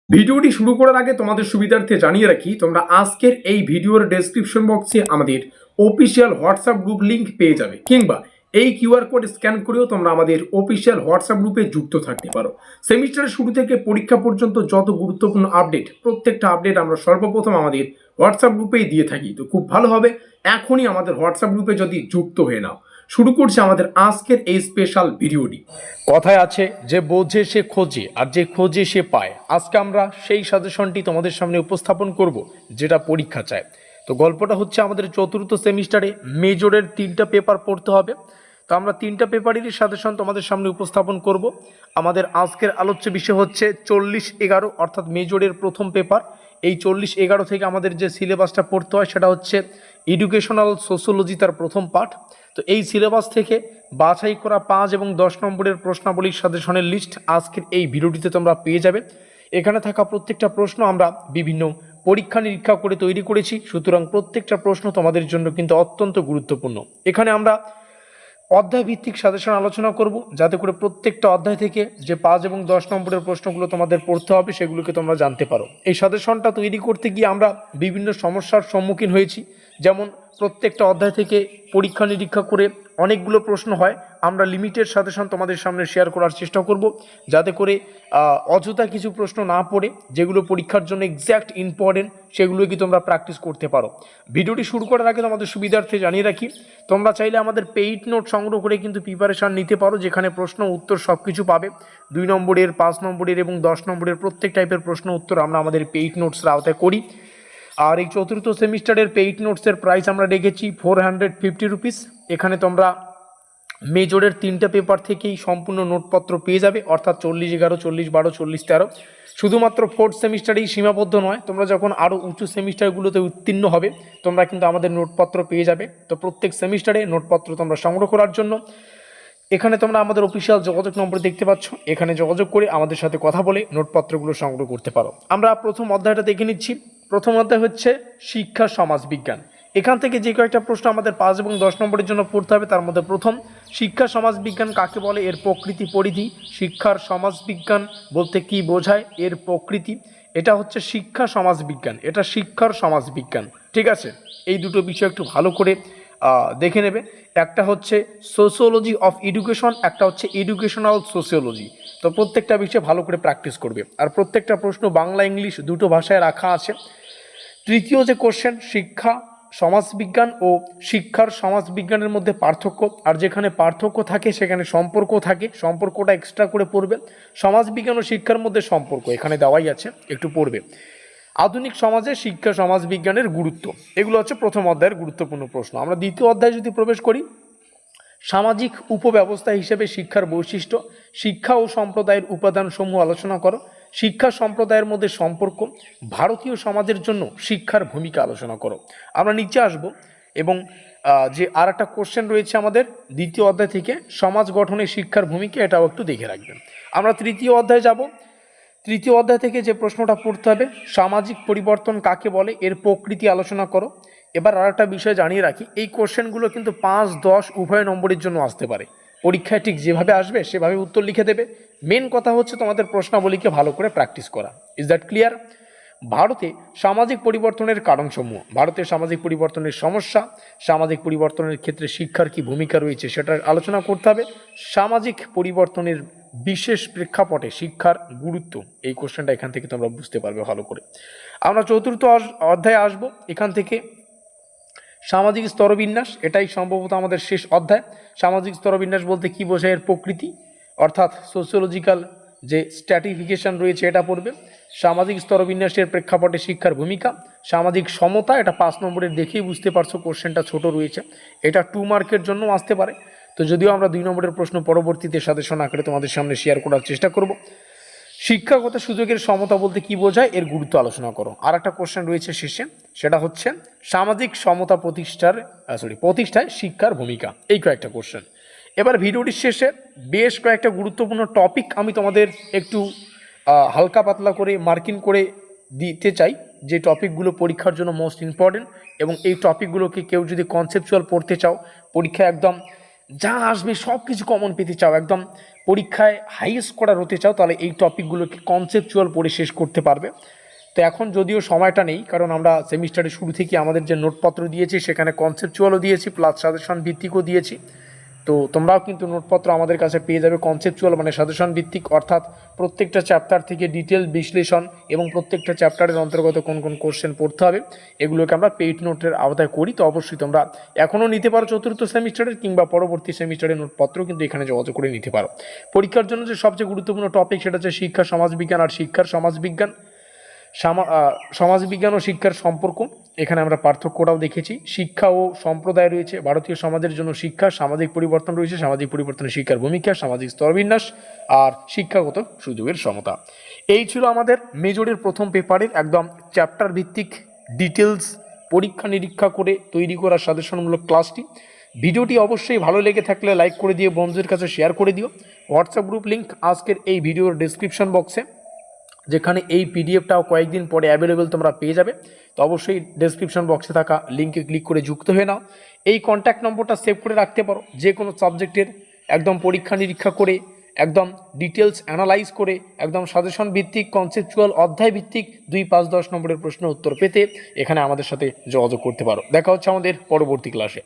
ভিডিওটি শুরু করার আগে তোমাদের সুবিধার্থে জানিয়ে রাখি, তোমরা আজকের এই ভিডিওর ডেসক্রিপশন বক্সে আমাদের অফিসিয়াল হোয়াটসঅ্যাপ গ্রুপ লিংক পেয়ে যাবে, কিংবা এই কিউআর কোড স্ক্যান করেও তোমরা আমাদের অফিসিয়াল হোয়াটসঅ্যাপ গ্রুপে যুক্ত থাকতে পারো। সেমিস্টারের শুরু থেকে পরীক্ষা পর্যন্ত যত গুরুত্বপূর্ণ আপডেট, প্রত্যেকটা আপডেট আমরা সর্বপ্রথম আমাদের হোয়াটসঅ্যাপ গ্রুপেই দিয়ে থাকি। তো খুব ভালো হবে এখনই আমাদের হোয়াটসঅ্যাপ গ্রুপে যদি যুক্ত হয়ে নাও। শুরু করছে আমাদের আজকের এই স্পেশাল ভিডিওটি। কথায় আছে যে বোঝে সে খোঁজে, আর যে খোঁজে সে পায়। আজকে আমরা সেই সাজেশনটি তোমাদের সামনে উপস্থাপন করব যেটা পরীক্ষা চায়। তো গল্পটা হচ্ছে, আমাদের চতুর্থ সেমিস্টারে মেজরের 3টা পেপার পড়তে হবে। তো আমরা 3টা পেপারেরই সাজেশন তোমাদের সামনে উপস্থাপন করব। আমাদের আজকের আলোচ্য বিষয় হচ্ছে 40-11, অর্থাৎ মেজরের প্রথম পেপার। এই 40-11 থেকে আমাদের যে সিলেবাসটা পড়তে হয় সেটা হচ্ছে এডুকেশনাল সোশিওলজি, তার প্রথম পার্ট। তো এই সিলেবাস থেকে বাছাই করা 5 এবং 10 নম্বরের প্রশ্নাবলীর সাজেশনের লিস্ট আজকের এই ভিডিওটিতে তোমরা পেয়ে যাবে। এখানে থাকা প্রত্যেকটা প্রশ্ন আমরা বিভিন্ন পরীক্ষা নিরীক্ষা করে তৈরি করেছি, সুতরাং প্রত্যেকটা প্রশ্ন তোমাদের জন্য কিন্তু অত্যন্ত গুরুত্বপূর্ণ। এখানে আমরা অধ্যায় ভিত্তিক সাজেশন আলোচনা করব, যাতে করে প্রত্যেকটা অধ্যায় থেকে যে 5 এবং 10 নম্বরের প্রশ্নগুলো তোমাদের পড়তে হবে সেগুলোকে তোমরা জানতে পারো। এই সাজেশনটা তৈরি করতে গিয়ে আমরা বিভিন্ন সমস্যার সম্মুখীন হয়েছি। যেমন প্রত্যেকটা অধ্যায় থেকে পরীক্ষা নিরীক্ষা করে অনেকগুলো প্রশ্ন হয়। আমরা লিমিটেড সাজেশন তোমাদের সামনে শেয়ার করার চেষ্টা করব, যাতে করে অযথা কিছু প্রশ্ন না পড়ে, যেগুলো পরীক্ষার জন্য এক্স্যাক্ট ইম্পর্টেন্ট, সেগুলো কি তোমরা প্র্যাকটিস করতে পারো। ভিডিওটি শুরু করার আগে তোমাদের সুবিধার্থে জানিয়ে রাখি, তোমরা চাইলে আমাদের পেইড নোট সংগ্রহ করে কিন্তু প্রিপারেশান নিতে পারো, যেখানে প্রশ্ন উত্তর সব কিছু পাবে। 2 নম্বরের, 5 নম্বরের এবং 10 নম্বরের প্রত্যেক টাইপের প্রশ্ন উত্তর আমরা আমাদের পেইড নোটসের আওতায় করি। আর এই চতুর্থ সেমিস্টারের পেইড নোটসের প্রাইস আমরা রেখেছি 450 রুপিস। এখানে তোমরা মেজরের 3টা পেপার থেকেই সম্পূর্ণ নোটপত্র পেয়ে যাবে, অর্থাৎ 40-11, 40-12, 40-13। শুধুমাত্র 4th সেমিস্টারেই সীমাবদ্ধ নয়, তোমরা যখন আরও উঁচু সেমিস্টারগুলোতে উত্তীর্ণ হবে তোমরা কিন্তু আমাদের নোটপত্র পেয়ে যাবে। তো প্রত্যেক সেমিস্টারে নোটপত্র তোমরা সংগ্রহ করার জন্য এখানে তোমরা আমাদের অফিসিয়াল যোগাযোগ নম্বর দেখতে পাচ্ছ, এখানে যোগাযোগ করে আমাদের সাথে কথা বলে নোটপত্রগুলো সংগ্রহ করতে পারো। আমরা প্রথম অধ্যায়টা দেখে নিচ্ছি। প্রথম অধ্যায় হচ্ছে শিক্ষা সমাজ বিজ্ঞান। এখান থেকে যে কয়েকটা প্রশ্ন আমাদের 5 এবং 10 নম্বরের জন্য পড়তে হবে, তার মধ্যে প্রথম, শিক্ষা সমাজ বিজ্ঞান কাকে বলে, এর প্রকৃতি পরিধি। শিক্ষার সমাজ বিজ্ঞান বলতে কি বোঝায়, এর প্রকৃতি। এটা হচ্ছে শিক্ষা সমাজ বিজ্ঞান, এটা শিক্ষার সমাজ বিজ্ঞান। ঠিক আছে, এই দুটো বিষয় একটু ভালো করে দেখে নেবে। একটা হচ্ছে সোশিওলজি অফ এডুকেশন, একটা হচ্ছে এডুকেশনাল সোশিওলজি। তো প্রত্যেকটা বিষয় ভালো করে প্র্যাকটিস করবে। আর প্রত্যেকটা প্রশ্ন বাংলা ইংলিশ দুটো ভাষায় রাখা আছে। তৃতীয় যে কোশ্চেন, শিক্ষা সমাজবিজ্ঞান ও শিক্ষার সমাজবিজ্ঞানের মধ্যে পার্থক্য। আর যেখানে পার্থক্য থাকে সেখানে সম্পর্ক থাকে, সম্পর্কটা এক্সট্রা করে পড়বে। সমাজবিজ্ঞান ও শিক্ষার মধ্যে সম্পর্ক এখানে দেওয়াই আছে, একটু পড়বে। আধুনিক সমাজে শিক্ষা সমাজবিজ্ঞানের গুরুত্ব, এগুলো হচ্ছে প্রথম অধ্যায়ের গুরুত্বপূর্ণ প্রশ্ন। আমরা দ্বিতীয় অধ্যায়ে যদি প্রবেশ করি, সামাজিক উপব্যবস্থা হিসেবে শিক্ষার বৈশিষ্ট্য, শিক্ষা ও সম্প্রদায়ের উপাদানসমূহ আলোচনা করো। শিক্ষা সম্প্রদায়ের মধ্যে সম্পর্ক, ভারতীয় সমাজের জন্য শিক্ষার ভূমিকা আলোচনা করো। আমরা নিচে আসব এবং যে আর একটা কোশ্চেন রয়েছে আমাদের দ্বিতীয় অধ্যায় থেকে, সমাজ গঠনে শিক্ষার ভূমিকা, এটাও একটু দেখে রাখবেন। আমরা তৃতীয় অধ্যায়ে যাব। তৃতীয় অধ্যায় থেকে যে প্রশ্নটা পড়তে হবে, সামাজিক পরিবর্তন কাকে বলে, এর প্রকৃতি আলোচনা করো। এবার আর একটা বিষয় জানিয়ে রাখি, এই কোশ্চেনগুলো কিন্তু 5, 10 উভয় নম্বরের জন্য আসতে পারে। পরীক্ষায় ঠিক যেভাবে আসবে সেভাবে উত্তর লিখে দেবে। মেন কথা হচ্ছে তোমাদের প্রশ্নাবলীকে ভালো করে প্র্যাকটিস করা। Is that clear? ভারতে সামাজিক পরিবর্তনের কারণসমূহ, ভারতের সামাজিক পরিবর্তনের সমস্যা, সামাজিক পরিবর্তনের ক্ষেত্রে শিক্ষার কি ভূমিকা রয়েছে সেটা আলোচনা করতে হবে। সামাজিক পরিবর্তনের বিশেষ প্রেক্ষাপটে শিক্ষার গুরুত্ব, এই কোশ্চেনটা এখান থেকে তোমরা বুঝতে পারবে ভালো করে। আমরা চতুর্থ অধ্যায়ে আসব। এখান থেকে সামাজিক স্তরবিন্যাস, এটাই সম্ভবত আমাদের শেষ অধ্যায়। সামাজিক স্তরবিন্যাস বলতে কি বোঝায়, এর প্রকৃতি, অর্থাৎ সোশিওলজিক্যাল যে স্ট্র্যাটিফিকেশন রয়েছে এটা পড়বে। সামাজিক স্তরবিন্যাসের প্রেক্ষাপটে শিক্ষার ভূমিকা। সামাজিক সমতা, এটা 5 নম্বরের দেখেই বুঝতে পারছো কোশ্চেনটা ছোট রয়েছে, এটা 2 মার্কের জন্য আসতে পারে। তো যদিও আমরা 2 নম্বরের প্রশ্ন পরবর্তীতে সাজেশন আকারে তোমাদের সামনে শেয়ার করার চেষ্টা করব। শিক্ষাগত সুযোগের সমতা বলতে কি বোঝায়, এর গুরুত্ব আলোচনা করো। আর একটা কোশ্চেন রয়েছে শেষে, সেটা হচ্ছে সামাজিক সমতা প্রতিষ্ঠায় শিক্ষার ভূমিকা। এই কয়েকটা কোশ্চেন। এবার ভিডিওটির শেষে বেশ কয়েকটা গুরুত্বপূর্ণ টপিক আমি তোমাদের একটু হালকা পাতলা করে মার্কিং করে দিতে চাই, যে টপিকগুলো পরীক্ষার জন্য মোস্ট ইম্পর্টেন্ট। এবং এই টপিকগুলোকে কেউ যদি কনসেপচুয়াল পড়তে চাও, পরীক্ষা একদম যা আসবে সব কিছু কমন পেতে চাও, একদম পরীক্ষায় হাই স্কোরার হতে চাও, তাহলে এই টপিকগুলোকে কনসেপচুয়াল পড়ে শেষ করতে পারবে। তো এখন যদিও সময়টা নেই, কারণ আমরা সেমিস্টারের শুরু থেকে আমাদের যে নোটপত্র দিয়েছি সেখানে কনসেপচুয়ালও দিয়েছি প্লাস সাজেশন ভিত্তিকও দিয়েছি। তো তোমরাও কিন্তু নোটপত্র আমাদের কাছে পেয়ে যাবে কনসেপচুয়াল মানে সাজেশন ভিত্তিক, অর্থাৎ প্রত্যেকটা চ্যাপ্টার থেকে ডিটেল বিশ্লেষণ এবং প্রত্যেকটা চ্যাপ্টারের অন্তর্গত কোন কোন কোশ্চেন পড়তে হবে এগুলোকে আমরা পেইড নোটের আওতায় করি। তো অবশ্যই তোমরা এখনও নিতে পারো চতুর্থ সেমিস্টারের কিংবা পরবর্তী সেমিস্টারের নোটপত্র কিন্তু এখানে যোগাযোগ করে নিতে পারো। পরীক্ষার জন্য যে সবচেয়ে গুরুত্বপূর্ণ টপিক সেটা হচ্ছে শিক্ষা সমাজবিজ্ঞান আর শিক্ষার সমাজবিজ্ঞান। সমাজবিজ্ঞান ও শিক্ষার সম্পর্ক, এখানে আমরা পার্থক্যটাও দেখেছি। শিক্ষা ও সম্প্রদায় রয়েছে, ভারতীয় সমাজের জন্য শিক্ষা, সামাজিক পরিবর্তন রয়েছে, সামাজিক পরিবর্তনে শিক্ষার ভূমিকা, সামাজিক স্তরবিন্যাস আর শিক্ষাগত সুযোগের সমতা। এই ছিল আমাদের মেজরের প্রথম পেপারের একদম চ্যাপ্টার ভিত্তিক ডিটেলস পরীক্ষা নিরীক্ষা করে তৈরি করা সাজেশনমূলক ক্লাসটি। ভিডিওটি অবশ্যই ভালো লেগে থাকলে লাইক করে দিও, বন্ধুদের কাছে শেয়ার করে দিও। হোয়াটসঅ্যাপ গ্রুপ লিঙ্ক আজকের এই ভিডিওর ডেসক্রিপশন বক্সে, যেখানে এই পিডিএফটাও কয়েকদিন পরে অ্যাভেলেবেল তোমরা পেয়ে যাবে। তো অবশ্যই ডেসক্রিপশন বক্সে থাকা লিঙ্কে ক্লিক করে যুক্ত হয়ে নাও। এই কন্ট্যাক্ট নম্বরটা সেভ করে রাখতে পারো, যে কোনো সাবজেক্টের একদম পরীক্ষা নিরীক্ষা করে একদম ডিটেলস অ্যানালাইজ করে একদম সাজেশন ভিত্তিক কনসেপচুয়াল অধ্যায় ভিত্তিক 2, 5, 10 নম্বরের প্রশ্ন উত্তর পেতে এখানে আমাদের সাথে যোগাযোগ করতে পারো। দেখা হচ্ছে আমাদের পরবর্তী ক্লাসে।